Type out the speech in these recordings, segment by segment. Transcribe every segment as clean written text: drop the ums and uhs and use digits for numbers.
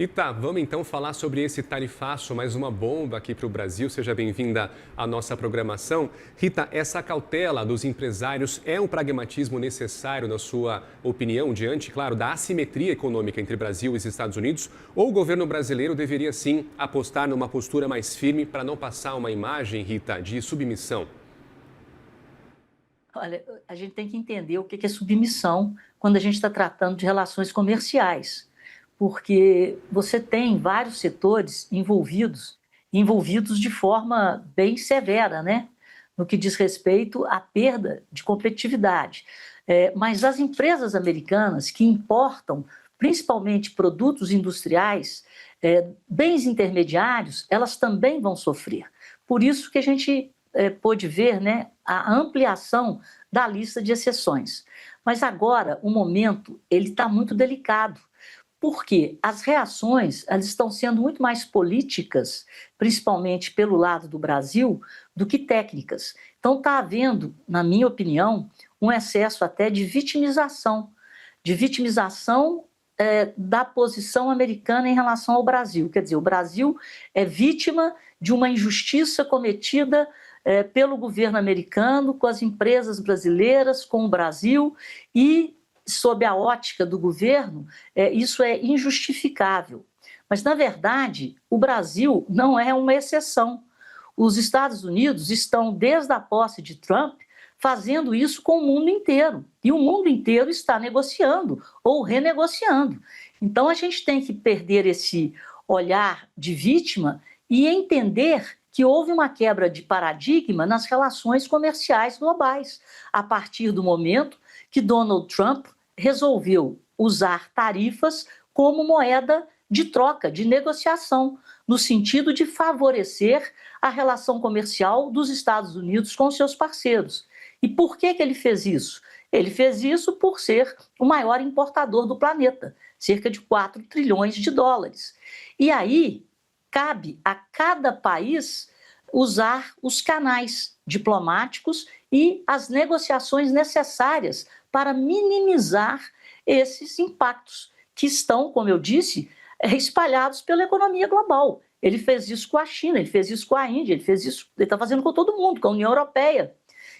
Rita, vamos então falar sobre esse tarifaço, mais uma bomba aqui para o Brasil. Seja bem-vinda à nossa programação. Rita, essa cautela dos empresários é um pragmatismo necessário, na sua opinião, diante, claro, da assimetria econômica entre Brasil e os Estados Unidos? Ou o governo brasileiro deveria, sim, apostar numa postura mais firme para não passar uma imagem, Rita, de submissão? Olha, a gente tem que entender o que é submissão quando a gente está tratando de relações comerciais, porque você tem vários setores envolvidos de forma bem severa, né? No que diz respeito à perda de competitividade. Mas as empresas americanas que importam principalmente produtos industriais, bens intermediários, elas também vão sofrer. Por isso que a gente pôde ver, né, a ampliação da lista de exceções. Mas agora o momento ele está muito delicado, porque as reações elas estão sendo muito mais políticas, principalmente pelo lado do Brasil, do que técnicas. Então está havendo, na minha opinião, um excesso até de vitimização da posição americana em relação ao Brasil. Quer dizer, o Brasil é vítima de uma injustiça cometida pelo governo americano, com as empresas brasileiras, com o Brasil, e, sob a ótica do governo, isso é injustificável. Mas, na verdade, o Brasil não é uma exceção. Os Estados Unidos estão, desde a posse de Trump, fazendo isso com o mundo inteiro. E o mundo inteiro está negociando ou renegociando. Então, a gente tem que perder esse olhar de vítima e entender que houve uma quebra de paradigma nas relações comerciais globais, a partir do momento que Donald Trump resolveu usar tarifas como moeda de troca, de negociação, no sentido de favorecer a relação comercial dos Estados Unidos com seus parceiros. E por que ele fez isso? Ele fez isso por ser o maior importador do planeta, cerca de 4 trilhões de dólares. E aí, cabe a cada país usar os canais diplomáticos e as negociações necessárias para minimizar esses impactos que estão, como eu disse, espalhados pela economia global. Ele fez isso com a China, ele fez isso com a Índia, ele está fazendo com todo mundo, com a União Europeia.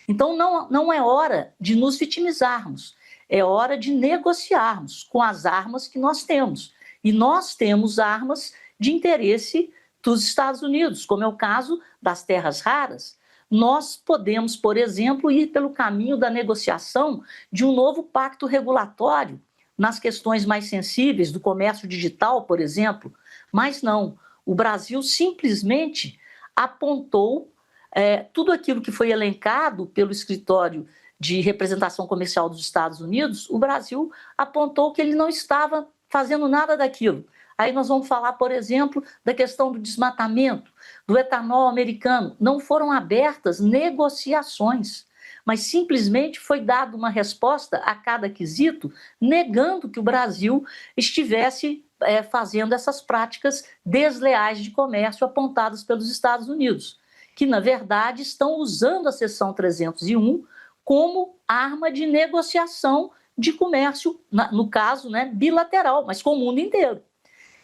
Então não é hora de nos vitimizarmos, é hora de negociarmos com as armas que nós temos. E nós temos armas de interesse dos Estados Unidos, como é o caso das terras raras. Nós podemos, por exemplo, ir pelo caminho da negociação de um novo pacto regulatório nas questões mais sensíveis do comércio digital, por exemplo, mas não. O Brasil simplesmente apontou tudo aquilo que foi elencado pelo Escritório de Representação Comercial dos Estados Unidos. O Brasil apontou que ele não estava fazendo nada daquilo. Aí nós vamos falar, por exemplo, da questão do desmatamento, do etanol americano. Não foram abertas negociações, mas simplesmente foi dada uma resposta a cada quesito, negando que o Brasil estivesse fazendo essas práticas desleais de comércio apontadas pelos Estados Unidos, que, na verdade, estão usando a seção 301 como arma de negociação de comércio, no caso, né, bilateral, mas com o mundo inteiro.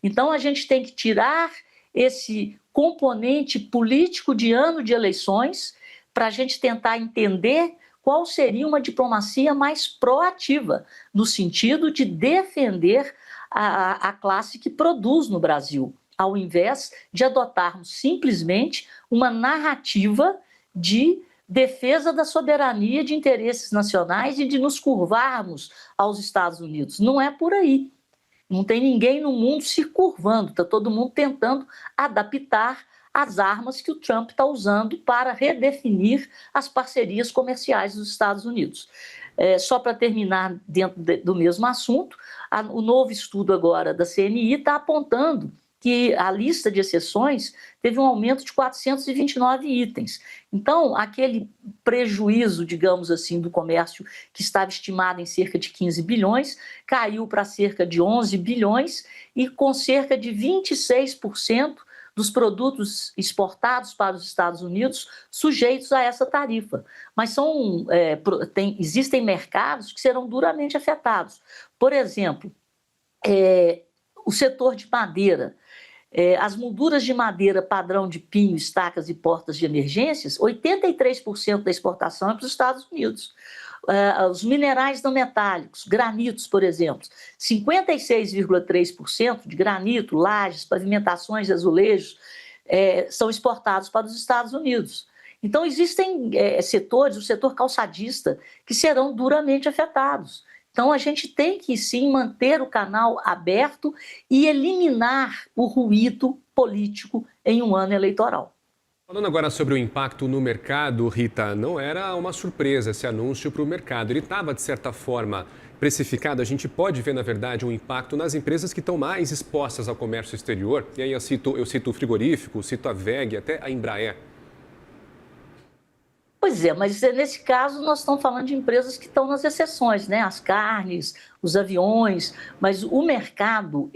Então, a gente tem que tirar esse componente político de ano de eleições para a gente tentar entender qual seria uma diplomacia mais proativa, no sentido de defender a classe que produz no Brasil, ao invés de adotarmos simplesmente uma narrativa de defesa da soberania de interesses nacionais e de nos curvarmos aos Estados Unidos. Não é por aí. Não tem ninguém no mundo se curvando, está todo mundo tentando adaptar as armas que o Trump está usando para redefinir as parcerias comerciais dos Estados Unidos. Só para terminar dentro do mesmo assunto, o novo estudo agora da CNI está apontando que a lista de exceções teve um aumento de 429 itens. Então, aquele prejuízo, digamos assim, do comércio que estava estimado em cerca de 15 bilhões, caiu para cerca de 11 bilhões e com cerca de 26% dos produtos exportados para os Estados Unidos sujeitos a essa tarifa. Mas existem mercados que serão duramente afetados. Por exemplo, o setor de madeira. As molduras de madeira padrão de pinho, estacas e portas de emergências, 83% da exportação é para os Estados Unidos. Os minerais não metálicos, granitos, por exemplo, 56,3% de granito, lajes, pavimentações de azulejos são exportados para os Estados Unidos. Então, existem setores, o setor calçadista, que serão duramente afetados. Então, a gente tem que, sim, manter o canal aberto e eliminar o ruído político em um ano eleitoral. Falando agora sobre o impacto no mercado, Rita, não era uma surpresa esse anúncio para o mercado. Ele estava, de certa forma, precificado. A gente pode ver, na verdade, um impacto nas empresas que estão mais expostas ao comércio exterior. E aí eu cito o frigorífico, cito a WEG, até a Embraer. Pois é, mas nesse caso nós estamos falando de empresas que estão nas exceções, né? As carnes, os aviões, mas o mercado,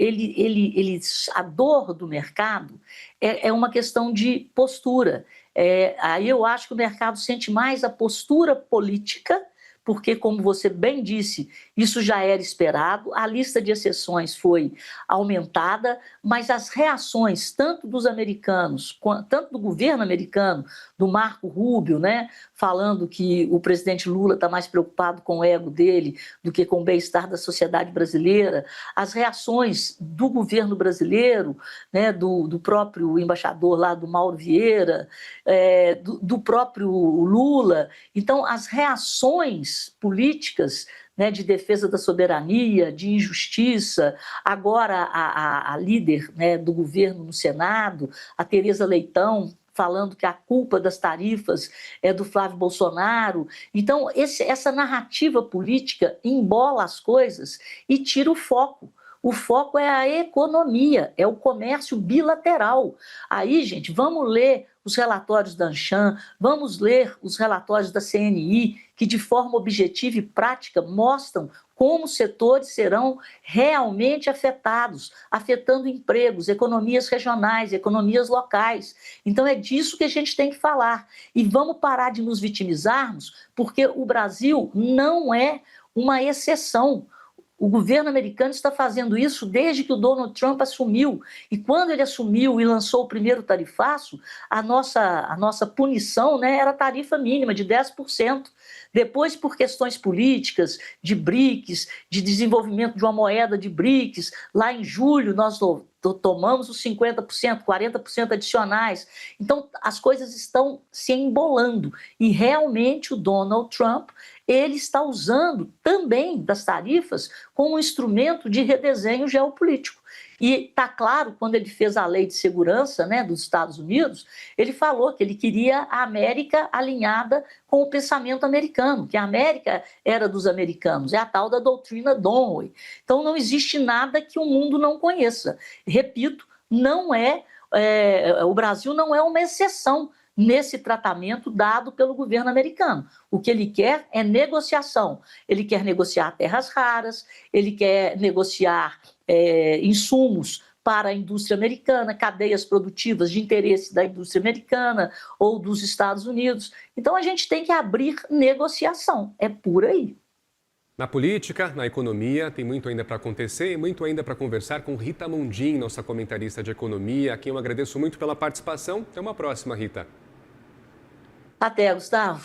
a dor do mercado é uma questão de postura. Aí eu acho que o mercado sente mais a postura política, porque, como você bem disse, isso já era esperado, a lista de exceções foi aumentada, mas as reações, tanto dos americanos, tanto do governo americano, do Marco Rubio, né, falando que o presidente Lula está mais preocupado com o ego dele do que com o bem-estar da sociedade brasileira, as reações do governo brasileiro, né, do próprio embaixador lá, do Mauro Vieira, do próprio Lula. Então, as reações políticas, né, de defesa da soberania, de injustiça, agora a líder, né, do governo no Senado, a Tereza Leitão, falando que a culpa das tarifas é do Flávio Bolsonaro. Então, essa narrativa política embola as coisas e tira o foco. O foco é a economia, é o comércio bilateral. Aí, gente, vamos ler os relatórios da Anshan, vamos ler os relatórios da CNI, que de forma objetiva e prática mostram como os setores serão realmente afetados, afetando empregos, economias regionais, economias locais. Então é disso que a gente tem que falar. E vamos parar de nos vitimizarmos, porque o Brasil não é uma exceção. O governo americano está fazendo isso desde que o Donald Trump assumiu. E quando ele assumiu e lançou o primeiro tarifaço, a nossa punição, né, era a tarifa mínima de 10%. Depois, por questões políticas, de BRICS, de desenvolvimento de uma moeda de BRICS, lá em julho nós tomamos os 50%, 40% adicionais. Então, as coisas estão se embolando. E realmente o Donald Trump, ele está usando também das tarifas como um instrumento de redesenho geopolítico. E está claro, quando ele fez a lei de segurança, né, dos Estados Unidos, ele falou que ele queria a América alinhada com o pensamento americano, que a América era dos americanos, é a tal da doutrina Donway. Então não existe nada que o mundo não conheça. Repito, o Brasil não é uma exceção nesse tratamento dado pelo governo americano. O que ele quer é negociação. Ele quer negociar terras raras, ele quer negociar insumos para a indústria americana, cadeias produtivas de interesse da indústria americana ou dos Estados Unidos. Então, a gente tem que abrir negociação. É por aí. Na política, na economia, tem muito ainda para acontecer e muito ainda para conversar com Rita Mundim, nossa comentarista de economia, a quem eu agradeço muito pela participação. Até uma próxima, Rita. Até, Gustavo.